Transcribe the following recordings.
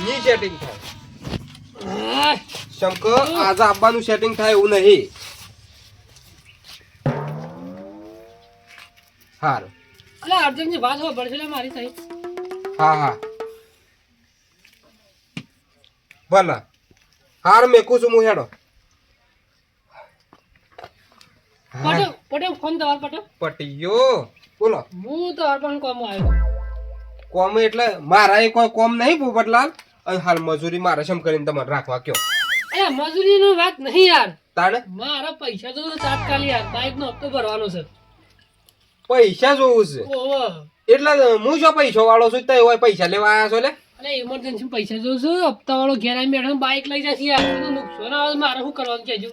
ની સેટિંગ થાય શંકર આજે આવવાનું સેટિંગ થાય એવું નહીં હારું અલે અર્જુનની વાત હો પડશે મારી થઈ હા હા ભલે હાર મેકું છું હું હેડો પટેલ ફોન તમાર પટેલ પટિયો બોલો હું તો અર્પણ કોમ આવ્યો કોમ એટલે મારા એ કોઈ કોમ નહીં પોપટલાલ અને હાલ મજૂરી મારે શમ કરીને તમને રાખવા કયો અરે મજૂરીની વાત નહીં યાર તાણે મારા પૈસા તો તાત્કાલિક યાર બાઈક નો હપ્તો ભરવાનો છે પૈસા જોવું છે ઓહો એટલે હું શું પૈસો વાળો છું તો એવા પૈસા લેવા આવ્યા છો લે અરે ઇમરજન્સી પૈસા જોઉં છું હપ્તા વાળો ઘેર આવીને બેઠો બાઈક લઈ જશે યાર તો નુકસાન આવે મારે શું કરવાનું કહેજો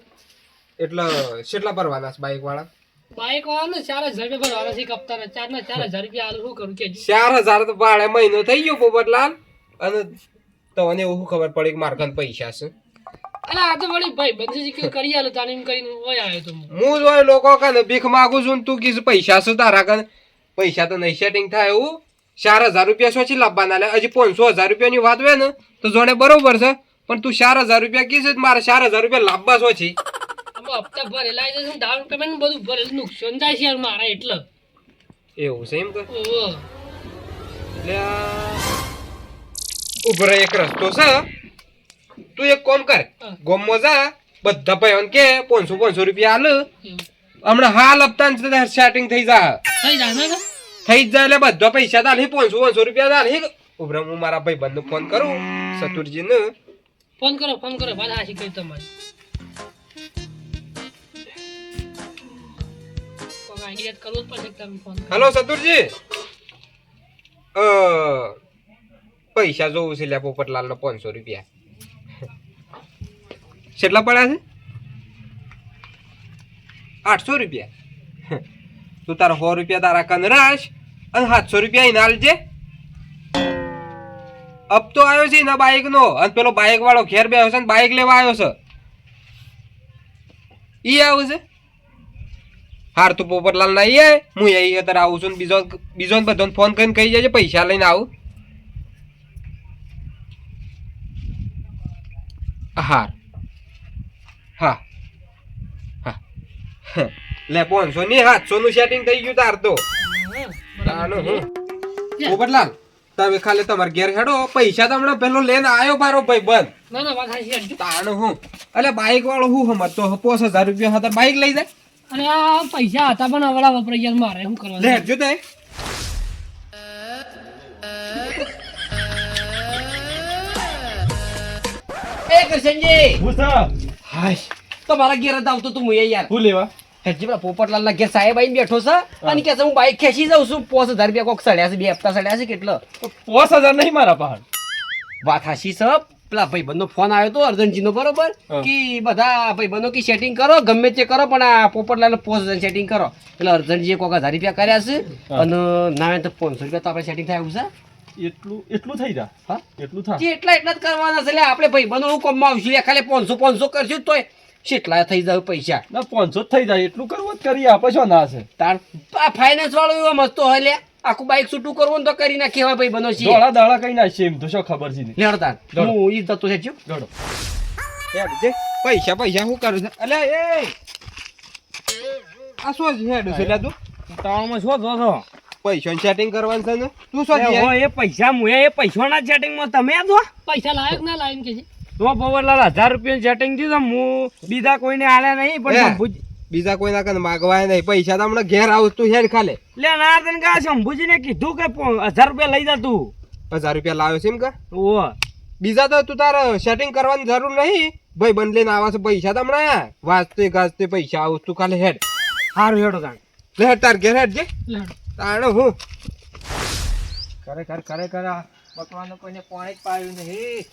એટલે કેટલા ભરવાના છે બાઈક વાળા બાઈક વાળાને 4000 રૂપિયા ભરવાના છે એક હપ્તાના 4000 રૂપિયા આલું શું કરું કહેજો 4000 તો ભાડે મહિનો થઈ ગયો પોપટલાલ અને તને એવું ખબર પડી કે મારા કન પૈસા છે અરે આ તો વળી ભાઈ બંધી કે કરી આલો તાને એમ કરીને ઓય આવ્યો તો હું જોય લોકો કને ભીખ માંગુ છું તું કીધું પૈસા છે તારા કન પૈસા તો નહીં સેટિંગ થાય એવું 4000 રૂપિયા સોચી લાવવાના લે હજી 500,000 રૂપિયાની વાત હોય ને તો જોડે બરોબર છે પણ તું 4000 રૂપિયા કીધું મારે 4000 રૂપિયા લાવવા સોચી હપ્તા ભરેલા છે ડાઉન પેમેન્ટ બધું ભરેલું નુકસાન થાય છે યાર મારા એટલે એવું છે એમ કે ઓહો લે ઉભરે એક રસ્તો છે તું એક કામ કર ગોમમાં જા બધા ભાઈઓને કે 500 રૂપિયા આલ હમણાં હાલ હપ્તા સેટિંગ થઈ જા થઈ જાય ને થઈ જ જાય એટલે બધા પૈસા દાલ 500 રૂપિયા દાલ ઉભરે હું મારા ભાઈ બંધ ફોન કરું સતુરજી ને ફોન કરો વાત હાસી કરી તમારી આઈડિયા કરવો જ પડશે તમે ફોન હેલો સતુરજી પૈસા જોવું છે લે પોપટલાલ નો 500 રૂપિયા કેટલા પડ્યા છે 800 રૂપિયા તું તારા 100 રૂપિયા તારા કન રાખ અને 700 રૂપિયા ઇનાલ છે અબ તો આવ્યો છે ના બાઈક નો અને પેલો બાઈક વાળો ઘેર બેઠો છે ને બાઈક લેવા આવ્યો છે ઈ આવું છે હાર તું પોપટલાલ ના ઈ આય હું અહીં અત્યારે આવું છું ને બીજો બધો ફોન કરીને કહી જાય પૈસા લઈને આવું હાર હા હા લે 500 ની 700 નું સેટિંગ થઈ ગયું તાર તો પોપટલાલ તમે ખાલી તમારે ઘેર હેડો પૈસા તો હમણાં પેલો લઈને આવ્યો મારો ભાઈ બંધ ના વાત હાસી તાણ હું એટલે બાઈક વાળો હું સમજતો 5000 રૂપિયા હતા બાઈક લઈ જાય અને આ પૈસા હતા પણ અવળા વપરાઈ ગયા મારે શું કરવાનું લે જો તે એ કરશનજી હું હાય તમારા ઘેર જ આવતો તું મુએ યાર હું લેવા હજી પેલા પોપટલાલ ના ઘેર સાહેબ આવીને બેઠો છે અને કે હું બાઈક ખેંચી જાઉં છું 5000 રૂપિયા કોક સડ્યા છે બે હપ્તા સડ્યા છે કેટલો 5000 નહીં મારા પાસે વાત હાસી છે પેલા ભાઈબંધનો ફોન આવ્યો તો અર્જનજીનો બરોબર કે બધા ભાઈબંધો કે સેટિંગ કરો ગમે તે કરો પણ આ પોપટલાલ 5000 સેટિંગ કરો એટલે અર્જનજીએ કોક 1000 રૂપિયા કર્યા છે અને ના તો 500 રૂપિયા તો આપણે સેટિંગ થાય એવું છે એટલું થઈ જા હા એટલું થા જે એટલા જ કરવાના છે એટલે આપણે ભાઈબંધો હું કમમાં આવશું ખાલી 500 કરશું તોય કેટલા થઈ જાય પૈસા ના 500 જ થઈ જાય એટલું કરવું જ કરીએ આપણે શું ના છે તાર આ ફાઇનાન્સ વાળો એવો મસ્તો હોય લે આખું બાઈક છૂટું કરવું ને તો કરી નાખે હોય ભાઈ બનો છે દોડા દાડા કઈ ના છે એમ તો શું ખબર છે નહીં લેડતા હું ઈ જતો છે ગડો હેડ જે પૈસા શું કરું છે અલે એ આ શું છે હેડ છે લે તું તાવમાં શું જો પૈસા સેટિંગ કરવાનું છે ને તું શું છે એ પૈસા મુએ એ પૈસાના સેટિંગમાં તમે દો પૈસા લાયક ના લાયક કે છે તો પવરલાલ 1000 રૂપિયા સેટિંગ દીધું હું બીજા કોઈને આલ્યા નહીં પણ બીજા કોઈ ના કને માગવાય નહીં પૈસા તો હમણાં ઘેર આવું તું હેડ ખાલે લે ના તને કા શંભુજીને કીધું કે 1000 રૂપિયા લઈ જા તું 1000 રૂપિયા લાવ્યો છે એમ કે ઓ બીજા તો તું તારે સેટિંગ કરવાની જરૂર નહીં ભાઈ બંધ લઈને આવા છે પૈસા તો હમણાં વાંચતે ગાજતે પૈસા આવું તું ખાલે હેડ હારું હેડો તાણ લે હેડ તાર ઘેર હેડ જે તાણે હું ખરેખર બકવાને કોઈને પાણી જ પાયું નહીં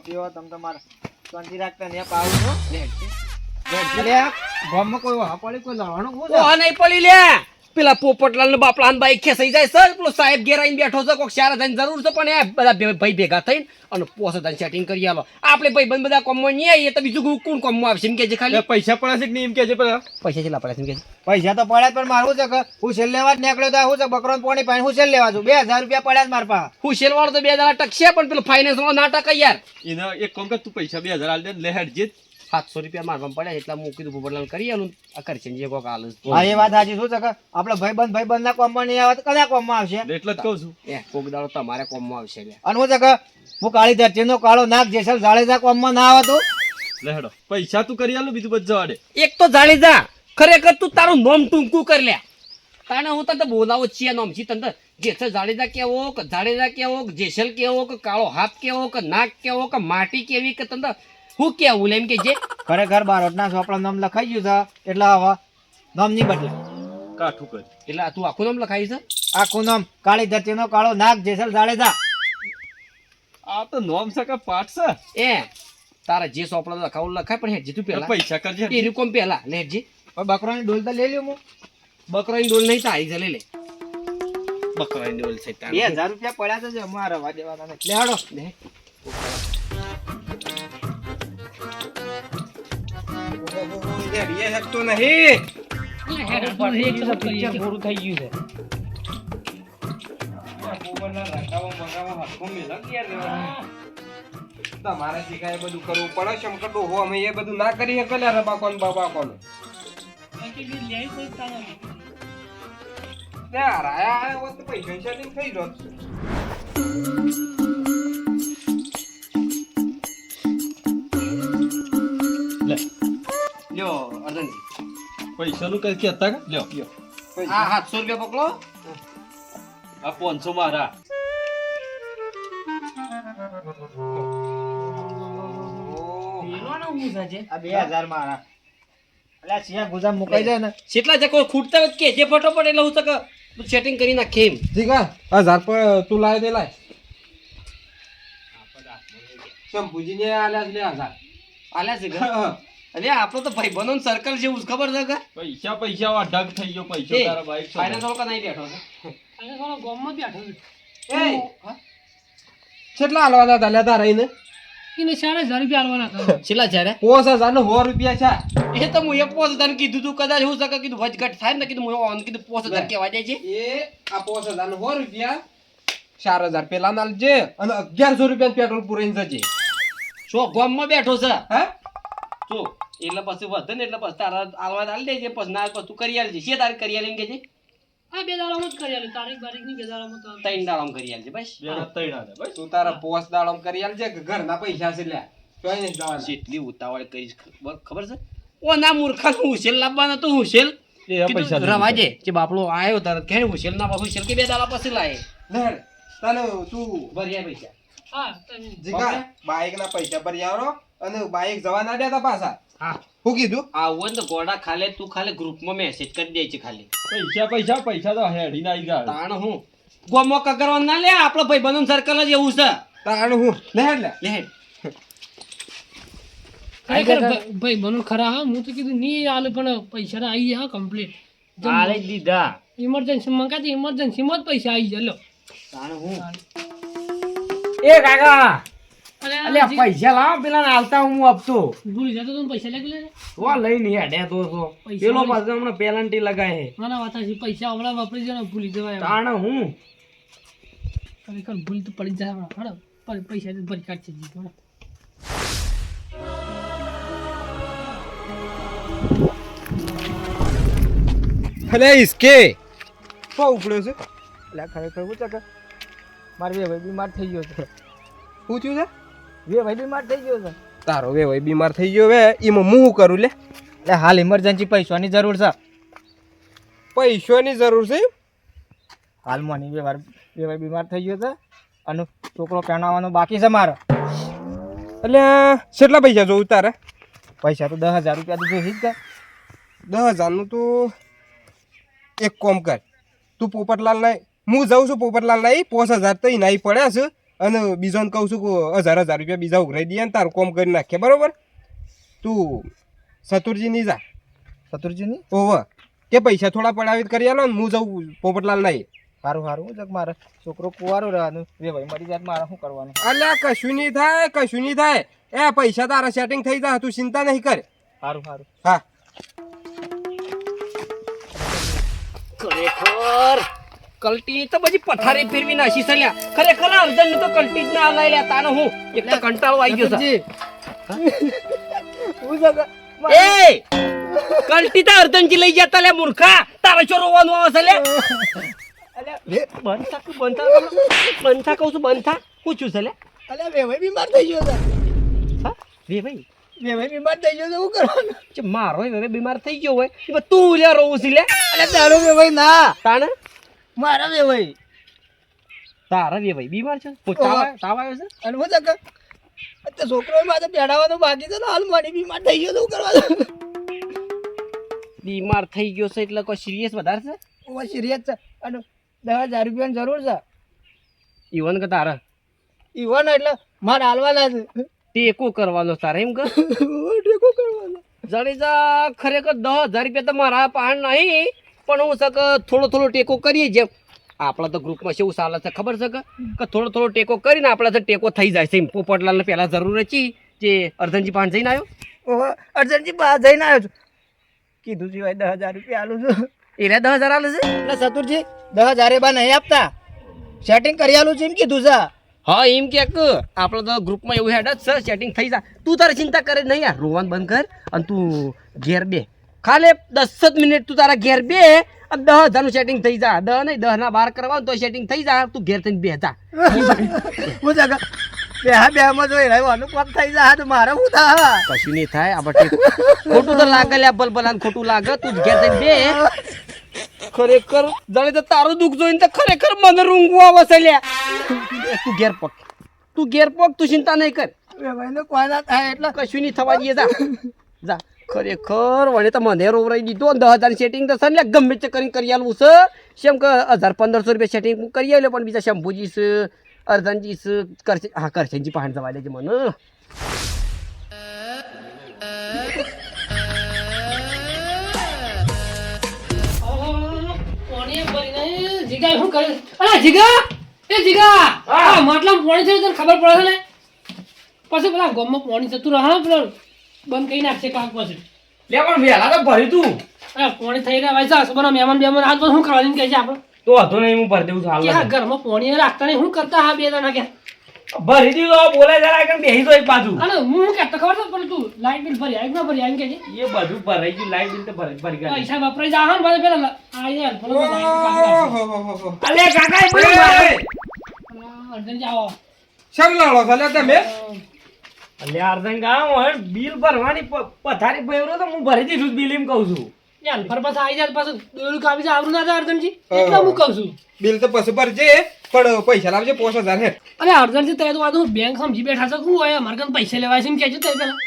પીઓ તમ તમારે શાંતિ રાખતા ને પાવું છો લે ગામમાં કોઈ વાહ પડી કોઈ લાવવાનું ઓ નહીં પડી લે પેલા પોપટલાલ ને બાપલા બાઈક ખેસાઈ જાય સર પેલો સાહેબ ઘેર આવીને બેઠો છે કોક 4000 જરૂર છે પણ એ બધા ભાઈ ભેગા થઈને અને 5000 સેટિંગ કરી આલો આપણે ભાઈ બંધ બધા કોમમાં નહીં આવીએ તો બીજું કોણ કોમમાં આવશે એમ કે છે ખાલી પૈસા પડે છે કે નહીં એમ કે છે પેલા પૈસા કેટલા પડે છે એમ કે છે પૈસા તો પડ્યા જ પણ મારું છે કે હું છેલ્લે લેવા જ નીકળ્યો તો હું છે બકરો પાણી પાણી હું છેલ્લે લેવા છું 2000 રૂપિયા પડ્યા જ મારા પાસે હુશેલ વાળો તો 2 દાડા ટકશે પણ પેલો ફાઇનાન્સ વાળો ના ટકે યાર એને એક કામ કર તું પૈસા 2000 આલ દે લે હેડ જીત 700 રૂપિયા મારવા પડ્યા એટલા મૂકી કીધું પોપટલાલ કરી આલું આ કરશે જે કોક હાલ હા એ વાત સાચી શું છે કે આપણે ભાઈબંધ ના કોમમાં નહીં આવે તો કયા કોમમાં આવશે એટલે જ કહું છું એ કોક દાડો તમારે કોમમાં આવશે લે અને હું છે કે હું કાળી ધરતીનો કાળો નાગ જેસલ જાડેજા કોમમાં ના આવે તો લે હેડો પૈસા તું કરી આલું બીજું બધું જવા દે એક તો જાણી જા ખરેખર તું તારું નોમ ટૂંકું કરી લે તાને હું તને બોલાવો છીએ નોમ છી તને જેસલ જાડેજા કેવો કે જાડેજા કેવો કે જેસલ કેવો કે કાળો હાથ કેવો કે નાક કેવો કે માટી કેવી કે તને હું કેવું લે એમ કે જે ખરેખર બારોટના ચોપડા નામ લખાઈ ગયું છે એટલે હવે નામ નહીં બદલે કાઠું કર એટલે આ તું આખું નામ લખાઈ છે આખું નામ કાળી ધરતીનો કાળો નાગ જેસલ જાડેજા આ તો નોમ છે કે પાઠ છે એ તારા જે સોપડા લખાવું લખાય પણ હેજી તું પેલા પૈસા કરજે એ કોમ પેલા લે હેજી હવે બકરાની ડોલ તો લઈ લ્યો હું બકરાની ડોલ નહીં તારી છે લે લે બકરાની ડોલ છે તારી 2000 રૂપિયા પડ્યા છે અમારા રવા દેવાના નથી. લે હાડો લે એ શકતો નહીં પૂરું થઈ ગયું છે તમારે શીખાય બધું કરવું પડે શંકર ડોહો અમે એ બધું ના કરી શકે લે રબાકોન બાબાકોન યાર આયા હોત તો પૈસા સેટિંગ થઈ જોત લ્યો અર્જનજી પૈસા નું કઈ કહેતા કે લ્યો આ 700 રૂપિયા પકડો આ 500 મારા આ 2000 મારા એટલે સિયા ગુજામ મુકાઈ જાય ને કેટલા છે કોઈ ખૂટતા હોય તો કે જે ફટોફટ એટલે હું તક સેટિંગ કરી નાખે એમ ઠીક હે 1000 પર તું લાય દે લાય શંભુજી ને આલ્યા છે 1000 આલ્યા છે ઘર અરે આપણો તો ભાઈ બનો સર્કલ જેવું છે, ખબર છે કે પૈસા વા ઢગ થઈ ગયો પૈસા તારા બાઈક ફાઇનાન્સ વાળો નહીં બેઠો છે અને થોડો ગામમાં બેઠો છે એ કેટલા હાલવાના હતા લેતા રહીને એને 4000 રૂપિયા આલવાના હતા છેલ્લા જ્યારે 5000 ને 100 રૂપિયા છે એ તો હું 5000 કીધું તું કદાચ હું શકે કીધું વચઘટ થાય ને કીધું હું ઓન કીધું 5000 કેવા જાય છે એ આ 5000 ને 100 રૂપિયા 4000 પેલા નાલ જે અને 1100 રૂપિયા પેટ્રોલ પૂરાઈને જજે શો ગામમાં બેઠો છે હે જો એટલે પછી વધે ને એટલે પછી તારા આલવા આલી દેજે પછી ના પછી તું કરી આલજે છે તારે કરી આલી કે છે આ બે દાડામાં જ કરી આલે તારીખ બારીખ ની બે દાડામાં તો 3 દાડામાં કરી આલજે બસ તું તારા પોસ દાડમ કરી આલજે કે ઘરના પૈસા છે લ્યા તોય નહીં જવાના જેટલી ઉતાવળ કરીશ ખબર છે ઓ ના મૂર્ખા હુશેલ લાવવાનો તો હુશેલ પૈસા રવાજે જે બાપડો આયો તરત કે હુશેલ ના હુશેલ કે બે દાડા પછી લાય લે તને તું ભર્યા પૈસા હા તમે જીગા બાઈક ના પૈસા ભરી આવરો અને બાઈક જવા ના દેતા પાછા હા હું કીધું આવું ને તો ગોડા ખાલે તું ખાલે ગ્રુપમાં મેસેજ કરી દે છે ખાલી પૈસા તો હેડીને આવી ગયા તાણ હું ગોમો કગરવા ના લે આપણો ભાઈ બંધન સર્કલ જ એવું છે તાણ હું લે લે લે ખરેખર ભાઈ બનો ખરા હા હું તો કીધું નહીં આલે પણ પૈસા તો આવી ગયા કમ્પ્લીટ આલે દીધા ઇમરજન્સી મંગાતી ઇમરજન્સીમાં જ પૈસા આવી જાય લો તાણ હું એ કાકા અરે અલ્યા પૈસા લાવ પેલા હાલતા હું આપતો ભૂલી જતો તું પૈસા લઈ લે ઓ લઈને હેડે તો પૈસા પેલો લઈ- પાછો હમણાં પેલાન્ટી લગાય હે ના ના વાત છે પૈસા હમણાં વાપરી જાય ને ભૂલી જવાય હવે. તાણ હું ખરેખર ભૂલ તો પડી જાય હમણાં. હાલો, પૈસા તો ભરી કાઢશે જી થોડા. અલે ઇસકે કો ઉપડ્યો છે એટલે ખરેખર શું છે કે મારે બે ભાઈ બીમાર થઈ ગયો છે શું થયું છે બે ભાઈ બીમાર થઈ ગયો છે તારો વે ભાઈ બીમાર થઈ ગયો હવે એમાં હું શું કરું લે એટલે હાલ ઇમરજન્સી પૈસાની જરૂર છે પૈસાની જરૂર છે હાલ મને બે ભાઈ બીમાર થઈ ગયો છે અને છોકરો પહેણાવવાનો બાકી છે મારે એટલે કેટલા પૈસા જોઉં તારે પૈસા તો 10,000 રૂપિયા તો જોઈ જ કે 10,000 નું તું એક કોમ કર તું પોપટલાલ ના હું જાઉં છું પોપટલાલ ના 5,000 તો નાઈ પડ્યા છે અને બીજોને કહું છું કે 1,000 રૂપિયા બીજા ઉઘરાઈ દઈએ ને તારું કોમ કરી નાખીએ બરોબર તું સતુરજી ની જા શત્રુજીની ઓવ કે પૈસા થોડા પડાવી કરી આલો ને હું જઉં પોપટલાલ નહીં. સારું સારું જગ મારે છોકરો કુવારો રહેવાનું વેવાઈ મરી જાય તો મારે શું કરવાનું. અલ્યા કશું નહીં થાય, કશું નહીં થાય. એ પૈસા તારા સેટિંગ થઈ જાય, તું ચિંતા નહીં કર. સારું સારું. હા ખરેખર કલટી તો બધી પથારી ફેરવી નાખી છે લ્યા. ખરેખર અર્જન તો કલટી જ ના લઈ લ્યા તાનો હું એક તો કંટાળો આવી ગયો છે. હું જગ એ કલટી તો અર્જનજી લઈ જતા લે મૂર્ખા, તારે ચો રોવાનું આવે છે લે. બંધ થા કહું છું, બંધ થા. પૂછ્યું છે લે. અલ્યા વેવાઈ બીમાર થઈ ગયો છે. હા વે ભાઈ વેવાઈ બીમાર થઈ ગયો છે શું કરવાનું. જે મારો હવે બીમાર થઈ ગયો હોય એમાં તું લ્યા રોવું છે લે. અલ્યા તારો વેવાઈ ના તાણે મારા વેવાઈ. તારા વે ભાઈ બીમાર છે, તાવ આવ્યો છે. અને હું જગ અત્યારે છોકરો માથે પહેરાવાનું બાકી છે ને હાલ મારી બીમાર થઈ ગયો શું કરવાનું. બીમાર થઈ ગયો છે એટલે કોઈ સિરિયસ વધારે છે. ઓ સિરિયસ છે અને 10,000 રૂપિયાની જરૂર છે. ઈવન કે તારા ઈવન એટલે મારે હાલવાના છે. ટેકો કરવાનો તારે એમ કર. ટેકો કરવાનો. જાડેજા ખરેખર 10,000 રૂપિયા તો મારા પાસે નહીં, પણ હું સક થોડો થોડો ટેકો કરીએ. જેમ આપણા તો ગ્રુપમાં શું ચાલે છે ખબર છે કે થોડો થોડો ટેકો કરીને આપણા તો ટેકો થઈ જાય છે. પોપટલાલને પહેલાં જરૂર હતી જે અર્જનજી પાસે જઈને આવ્યો. ઓહો અર્જનજી બહાર જઈને આવ્યો છું. કીધું સિવાય 10,000 રૂપિયા આલું છું. એને 10,000 આલે છે. એટલે સતુરજી 10,000 બા નહીં આપતા, સેટિંગ કરી આલું છું એમ કીધું છે. હા એમ કે આપણે તો ગ્રુપમાં એવું હેડ જ છે, સેટિંગ થઈ જાય. તું તારે ચિંતા કરે નહીં યાર, રોવાનું બંધ કર અને તું ઘેર બે. ખાલી 10 જ મિનિટ તું તારા ઘેર બે અને 10,000 નું સેટિંગ થઈ જાય. 10 નહીં 10 ના 12 કરવાનું તો સેટિંગ થઈ જાય. તું ઘેર થઈને બે જા. હું જગા બે માં જોઈ રહ્યું કોમ થઈ જાય તો મારે શું થાય. કશું નહીં થાય. આપણે ખોટું તો લાગે લે, બલબલાને ખોટું લાગે. તું ઘેર થઈને બે. ખરેખર જાણે તો તારું દુઃખ જોઈને તો ખરેખર મને રૂંગવું આવે છે લ્યા. તું ઘેર પગ, તું ઘેર પગ, તું ચિંતા નહીં કર. ભાઈને કોઈ ના થાય એટલે કશું નહીં થવા દઈએ. જા જા. ખરેખર વળે તો મને રોવરાઈ દીધો. 10,000 સેટિંગ તો છે ને ગમે તે કરીને કરી આલવું છે. શેમ કે 1,500 રૂપિયા સેટિંગ કરી આલ્યો, પણ બીજા શંભુજી છે, અર્જનજી છે, કરશે. હા કરશનજી પાસે જવા દેજે મને. જીગા શું કરે? અરે જીગા, એ જીગા, આ માટલામાં પાણી છે તને ખબર પડે છે ને? પછી પેલા ગામમાં પાણી જતું રહે પેલો બંધ કરી નાખશે કાંક પછી. લે પણ વહેલા તો ભર્યું તું. અરે પાણી થઈ રહ્યા છે સબરના મહેમાન આજ શું કરવાનું કહે છે આપણે? તો હતો નહીં, હું ભરી દઉં છું કે આ હાલ. ઘરમાં પાણી રાખતા નહીં, શું કરતા હા બે જણા કે? ભરી દીધું બોલે જરા કે બેસી તો એક બાજુ. અને હું શું કહેતો ખબર છે? પણ તું લાઈટ બિલ ભરી આવી ના ભરી આવી કે છે? એ બધું ભરાઈ ગયું, લાઈટ બિલ તો ભરી ગયા. પૈસા વપરાઈ જા હા ને પેલા આ યાર પેલો લાઈટ અલે કાકા એ બધું ભરાય. અર્જન જાઓ. શેમ લાડો છો લે તમે? અલે અર્જન ગામ હવે બિલ ભરવાની પથારી ભર્યો તો હું ભરી દીધું બિલ એમ કહું છું. યાર ફર પાછા આવી જાય પાછું દોડું કાપી જાય આવરું ના થાય અર્જનજી એટલે હું કહું છું. બિલ તો પછી ભરજે, પણ પૈસા લાવજે 5,000 હેઠ. અરે અર્જનજી તે તો વાત હું બેંક સમજી બેઠા છો શું હોય અમારે કન પૈસા લેવાય છે એમ કહેજો તે પેલા.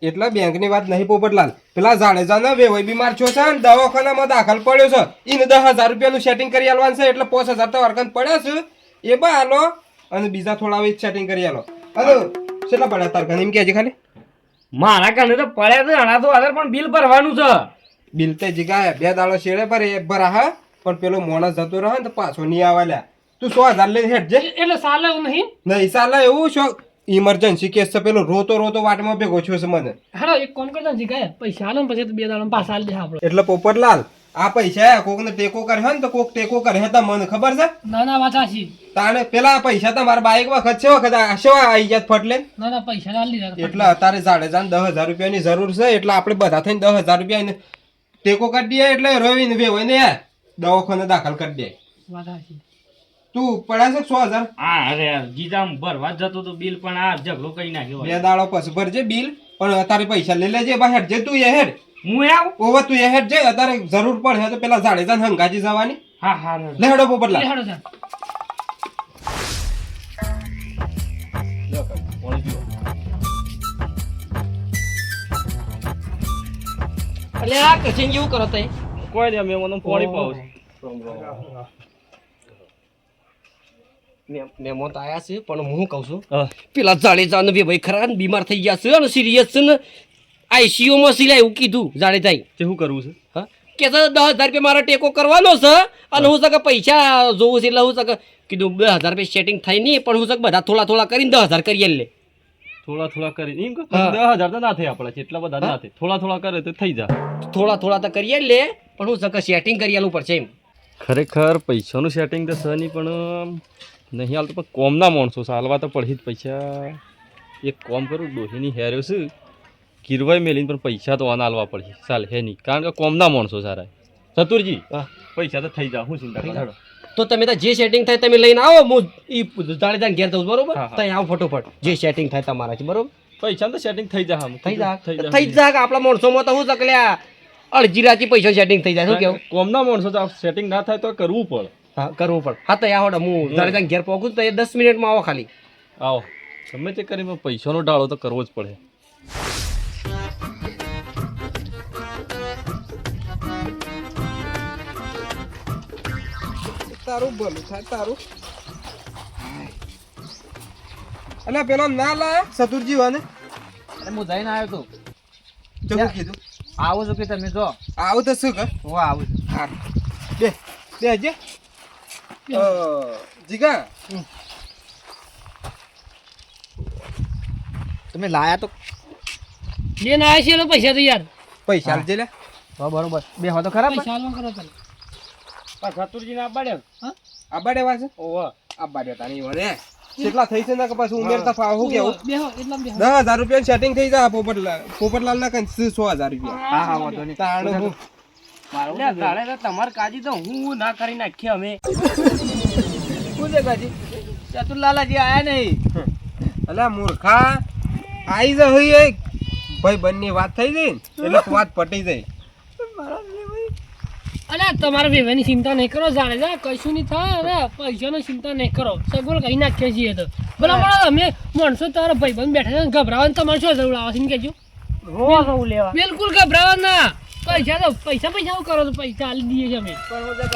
એટલે બેંકની વાત નહીં પોપટલાલ, પેલા જાડેજાના વેવાઈ બીમાર છો છે ને દવાખાનામાં દાખલ પડ્યો છે. એને 10,000 રૂપિયાનું સેટિંગ કરી આલવાનું છે, એટલે 5,000 તો અરકન પડ્યા છે એ બા આલો અને બીજા થોડા સેટિંગ કરી આલો. હલો કેટલા પડ્યા તાર કન એમ કહેજે ખાલી. મારા કારણે તો પડ્યા છે અણા તો આધાર પણ બિલ ભરવાનું છે. બિલ તે જગ્યાએ 2 દાડો શેડે પર એક ભરા હા, પણ પેલો મોણસ જતો રહે ને તો પાછો નહીં આવાલ્યા. તું 100,000 લઈને હેઠજે. એટલે સાલે એવું નહીં. નહીં ચાલે એવું શો ઇમરજન્સી કેસ છે, પેલો રોતો રોતો વાટમાં ભેગો થયો છે મને. હાલો એક કોણ કરતા જીગાય પૈસા આલો ને પછી તો બે દાડા પાછા આલી દે આપણે. એટલે પોપટલાલ આ પૈસા કોકને ટેકો કર્યો ને તો કોક ટેકો કરે તો મને ખબર છે. ના ના વાત સાચી. તાણે પેલા પૈસા તમારા બાઈક વખત છે વખત સેવા આવી જાત ફટલે. ના ના પૈસા ના આલી દે. એટલે અત્યારે જાડેજાને 10,000 રૂપિયાની જરૂર છે, એટલે આપણે બધા થઈને 10,000 રૂપિયા એને ટેકો કરી દઈએ. એટલે રવિને વેવાઈને યાર દવાખાને દાખલ કરી દે. વાત સાચી. તું પડ્યા છે 100,000? હા અરે જીજા ભરવા જતો તો બિલ પણ આ ઝઘડો કરી નાખ્યો. 2 દાડો પછી ભરજે બિલ, પણ અત્યારે પૈસા લઈ લેજે. બા હેડ જે તું એ હેડ હું આવ. ઓવર તું એ હેડ જે અત્યારે જરૂર પડે તો પેલા જાડેજાને હંગાજી જવાની. હા હા લે હેડો પોપટલાલ. હાલો જા. એટલે આ કશી જેવું કરો તઈ કોઈ નહીં મેં મને પાણી પાઉં. મહેમાન તો આયા છે, પણ હું કહું છું પેલા જાડેજાને બે ભાઈ ખરા ને બીમાર થઈ ગયા છે અને સિરિયસ છે ને ICU માં સિલાય એવું કીધું જાડેજાઈ. શું કરવું છે? હા કે 10,000 રૂપિયા મારો ટેકો કરવાનો છે અને હું સકે પૈસા જોવું છે એટલે હું સકે કીધું 10,000 રૂપિયા સેટિંગ થઈ નહીં પણ હું સકે બધા થોડા કરીને 10,000 કરી લે થોડા કરી એમ કે હા. 10,000 તો ના થાય આપણા એટલા બધા ના થાય થોડા કરે તો થઈ જાય થોડા તો કરીએ લે પણ હું સકે સેટિંગ કરી આલવું પડશે એમ ખરેખર પૈસાનું સેટિંગ તો છે નહીં પણ નહીં હાલતું પણ કોમના માણસો છે હાલવા તો પડે જ પૈસા એક કોમ કરું ડોહીની હેર્યો છે ગીરવાઈ મેલીને પણ પૈસા તો આના હાલવા પડશે ચાલે હે નહીં કારણ કે કોમના માણસો સારા ચતુરજી પૈસા તો થઈ જાય હું ચિંતા કરો તો તમે તો જે સેટિંગ થાય તમે લઈને આવો હું ઈ જાણે ઘેર જઉં બરોબર હા, હા. ત્યાં આવો ફટોફટ જે સેટિંગ થાય તમારાથી બરોબર પૈસા તો સેટિંગ થઈ જાય થઈ જાય કે આપણા માણસોમાં તો હું સકલ્યા અડધી રાતી પૈસા સેટિંગ થઈ જાય શું કેવું કોમના માણસો તો સેટિંગ ના થાય તો કરવું પડે હા કરવું પડે હા તો આવો હું જાણે ઘેર પહોંચું તો એ 10 મિનિટમાં આવો ખાલી આવો ગમે તે કરીને પૈસાનો ડાળો તો કરવો જ પડે તારું ભલું થાય તારું અલા પેલો ના લાયા ચતુરજી વાને હું જઈને આવ્યો તો ચકુ કીધું આવો છો કે તમે જો આવું તો શું કર હું આવું છું. હા બે હજે જીગા તમે લાયા તો લેને આવ્યા છીએ એટલે પૈસા તો યાર પૈસા આલજે લે બરોબર બે હો તો ખરા પણ. પૈસા આલવા કરો તને ચતુરજીને આબાડ્યો આબાડે વાસે ઓવા આબાડે તારી વળે કેટલા થઈ છે ને કે પાછું ઉમેરતા ફાવ હું કેવું બેહો એટલા બેહો 10,000 રૂપિયા સેટિંગ થઈ જાય પોપટલાલ ના કઈ 6,000 રૂપિયા હા હા વાંધો નહીં તાણું હું લે તાળે તો તમાર કાજી તો હું ના કરી નાખી અમે શું છે કાજી ચતુરલાલાજી આયા નહીં અલા મૂર્ખા આઈ જ હોય ભાઈ બંને વાત થઈ જાય ને એટલે વાત પટી જાય અરે તમારે વેવાની ચિંતા નહીં કરો જાણે જા કશું નહીં થાય અરે પૈસાની ચિંતા નહીં કરો સગવડ કઈ નાખીએ છીએ તો બરાબર અમે માણસો તારા ભાઈબંધ બેઠા છે ગભરાવાની તમારે શું જરૂર આવે છે ને કહેજો રોવા જવું લેવા બિલકુલ ગભરાવા ના પૈસા તો પૈસા કરો તો પૈસા આલી દઈએ છીએ અમે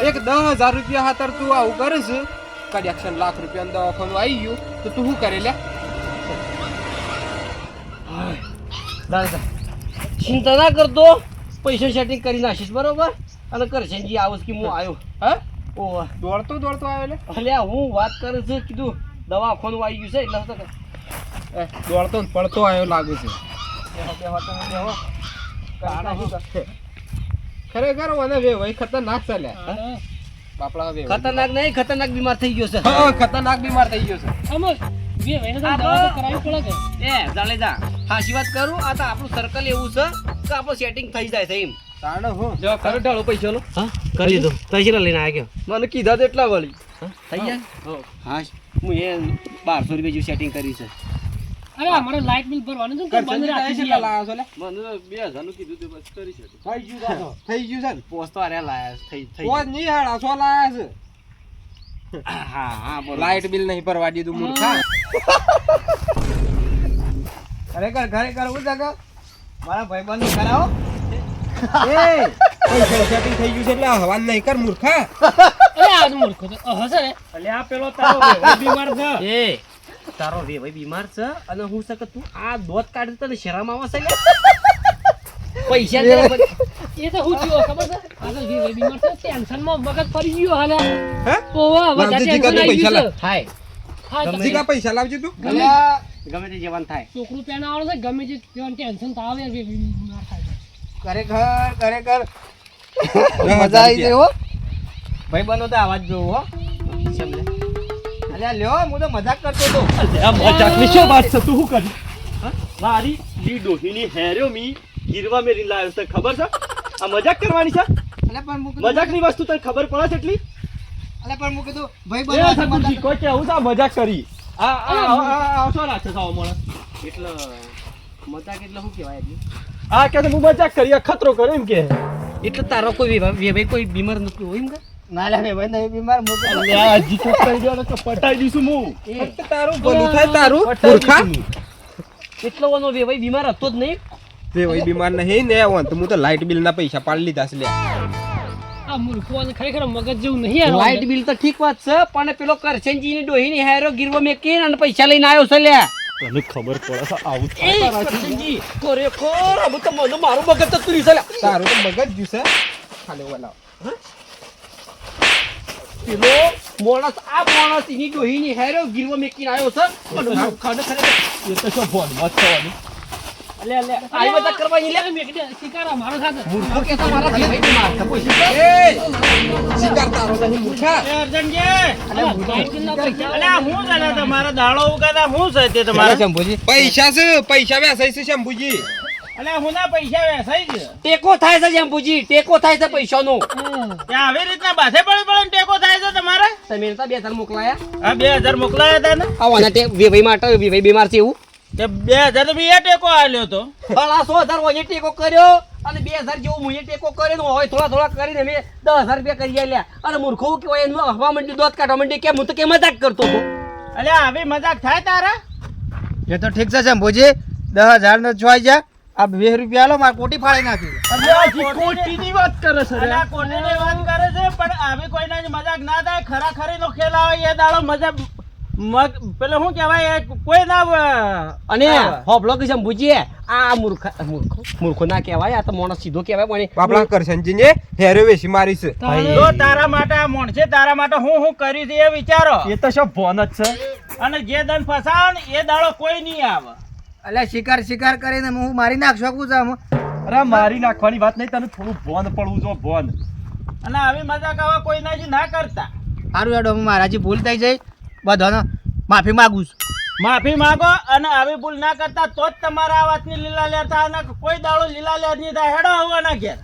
એક 10,000 રૂપિયા હાતર તું આવું કરીશ કનેક્શન લાખ રૂપિયા દવાખાનું આવી ગયું તો તું શું કરે લે ચિંતા ના કરતો પૈસા સેટિંગ કરી નાખીશ બરોબર અને કરશનજી આવું કે હું આવ્યો હા ઓહ દોડતો આવ્યો લે અલ્યા હું વાત કરું છું કીધું દવાખાનું આવી ગયું છે એટલે તો દોડતો ને પડતો આવ્યો લાગે છે ખરેખર મને વે ભાઈ ખતરનાક ચાલ્યા બાપડા વે ખતરનાક નહીં ખતરનાક બીમાર થઈ ગયો છે ખતરનાક બીમાર થઈ ગયો છે અમે વેવાઈને તો દવા તો કરાવવી પડે કે એ જાણેજા હાચી વાત કરું આ તો આપણું સર્કલ એવું છે કે આપણું સેટિંગ થઈ જાય છે એમ તાણ હું જો ખરો ડાળો પૈસાનો હા કરી દીધું તૈયાર લઈને આવ્યો મને કીધા તો એટલા વળી થઈ જાય હા હું એ 1200 રૂપિયા જેવું સેટિંગ કર્યું છે અરે અમારે લાઇટ બિલ ભરવાનું છે ને તો બંધ રાખી કેટલા દઈએ લાવ્યો છો લે મને 2,000 નું કીધું તો બસ કરી શકે થઈ ગયું છે ને પોસ્ટ તો આરે લાયા થઈ પોચ નહીં હાડા છો લાયા છે હા હા બોલો લાઇટ બિલ નહીં ભરવા દીધું મૂર્ખા ખરેખર હું જગા મારા ભાઈબંધ કરાવો એ પૈસા સેટિંગ થઈ ગયું છે એટલે હવાન નહીં કર મૂર્ખા અરે આ મૂર્ખો તો હશે ને એટલે આ પેલો તારો વેવાઈ બીમાર છે એ તારો વેવાઈ બીમાર છે અને હું સકે તું આ દોત કાઢી તને શરમ આવે છે લે પૈસા દે એ તો હું થયો ખબર છે આ તો વેવાઈ બીમાર છે ટેન્શનમાં મગજ ફરી ગયો હાલે હે ઓવા વધારે લાવજે ટેન્શન જીગા આવી પૈસા ગયું લાવ. છે થાય હા તો જીગા પૈસા લાવજે તું ગમે તે જવાન થાય છોકરું પહેણાવાનું છે ગમે તે ટેન્શન તો આવે વેવાઈ બીમાર થાય ખરેખર મજા આવી ગઈ હો ભાઈબંધો તો આવાજ જોવો હો સમજે અલ્યા લ્યો હું તો મજાક કરતો હતો આ મજાકની શું વાત છે તું શું કરી મારી લી ડોહીની હેર્યો મી ગીરવા મેલી લાવ્યો છે ખબર છે આ મજાક કરવાની છે અલ્યા પણ હું કીધું મજાકની વસ્તુ તને ખબર પડે છે એટલી અલ્યા પણ હું કીધું એ ભાઈબંધો સતુજી કોઈ કેવું છે આ મજાક કરી આ શું રાખે સાવ મળે એટલે મજાક એટલે શું કહેવાય એટલે આ કે હું મજાક કરી આ ખતરો કરે એમ કે એટલે તારો કોઈ વેવાઈ કોઈ બીમાર નથી હોય એમ કે ના લે ભાઈ નહીં બીમાર હું કીધું અલ્યા હજી તો કહી દો ને તો પટાઈ દઈશું હું ફક્ત તારું ભલું થાય તારું પટાઈ મૂર્ખા દઈશું હું. એટલો વાનો વેવાઈ બીમાર હતો જ નહીં તે ભાઈ બીમાર નહીં ને હું તો લાઇટ બિલ ના પૈસા પાડી લીધા છે લે આ મૂર્ખોને ખરેખર મગજ જેવું નહીં યાર લાઇટ બિલ તો ઠીક વાત છે પણ પેલો કરશનજી ની ડોહીની હેરો ગીરવો મેકીને અને પૈસા લઈને આવ્યો છે લ્યા તને ખબર પડે છે આવું એ થાય કરશનજી ખરેખર હવે તો મને મારું મગજ તો તુરી છે લ્યા તારું તો મગજ જ્યુસે ખાલી બોલાવો પેલો માણસ આ માણસ એની ડોહીની હેરો ગીરવો મેકીને આવ્યો છે પણ મૂર્ખાને ખરેખર એ તો શું ભોન મત થવાની અલે આઈ બધા કરવાની લે મેં કીધું શિકાર મારો સાથે મૂર્ખો કે તમારા ભાઈ મારતા કોઈ શિકાર તારો નહીં મૂર્ખા. હું જાણે તમારા દાડો ઉગાતા હું છે તે તમારા શંભુજી પૈસા છે પૈસા વેસાય છે શંભુજી. અલે હું ના પૈસા વેસાઈ છે ટેકો થાય છે શંભુજી ટેકો થાય છે પૈસાનો ત્યાં આવી રીતના બાથે પડે પડે ને ટેકો થાય છે તમારે તમે તો 2000 મોકલાયા આ 2000 મોકલાયા હતા ને આવવાના તે વેભાઈ માટે વેભાઈ બીમાર છે એવું તે 2000 તો બી એ ટેકો આલ્યો તો પણ આ 100,000 ઓને ટેકો કર્યો અને 2000 જેવું મુએ ટેકો કર્યો ને હોય થોડા કરીને અમે 10,000 રૂપિયા કરી આલ્યા અને મૂર્ખો કે હોય એનું હવા મંડી દોત કાઢવા મંડી કે હું તો કે મજાક કરતો હતો અલે આવી મજાક થાય તારા એ તો ઠીક છે શંભુજી 10,000 નો જોઈ જા આ 20 રૂપિયા લો મારે કોટી ફાડી નાખી કોટીની વાત કરે છે અલે કોટીની વાત કરે છે પણ આવી કોઈના મજાક ના થાય ખરા ખરીનો ખેલ આવે એ દાડો મજા પેલો શું કહેવાય કોઈ ના અને હોબલો કે શંભુજી આ મૂર્ખો ના કહેવાય આ તો માણસ સીધો કહેવાય મને બાપડા કરશનજીને હેરો વેસી મારી છે. જો તારા માટે આ મોણસે તારા માટે હું કર્યું છે એ વિચારો એ તો શું ફોન જ છે અને જે દન ફસાવ ને એ દાડો કોઈ નહીં આવે અલ્યા શિકાર કરીને હું મારી નાખ શકું છું અરે મારી નાખવાની વાત નહીં તને થોડું ભોન પડવું જો ભોન અને આવી મજાક આવા કોઈ ના કરતા સારું હેડો મારાજી ભૂલ થઈ જાય બધાને માફી માંગુ છું માફી માંગો અને આવી ભૂલ ના કરતા તો જ તમારા આ વાતની લીલા લેર થાય અને કોઈ દાડો લીલા લેર નહીં થાય હેડો હોવાના ઘેર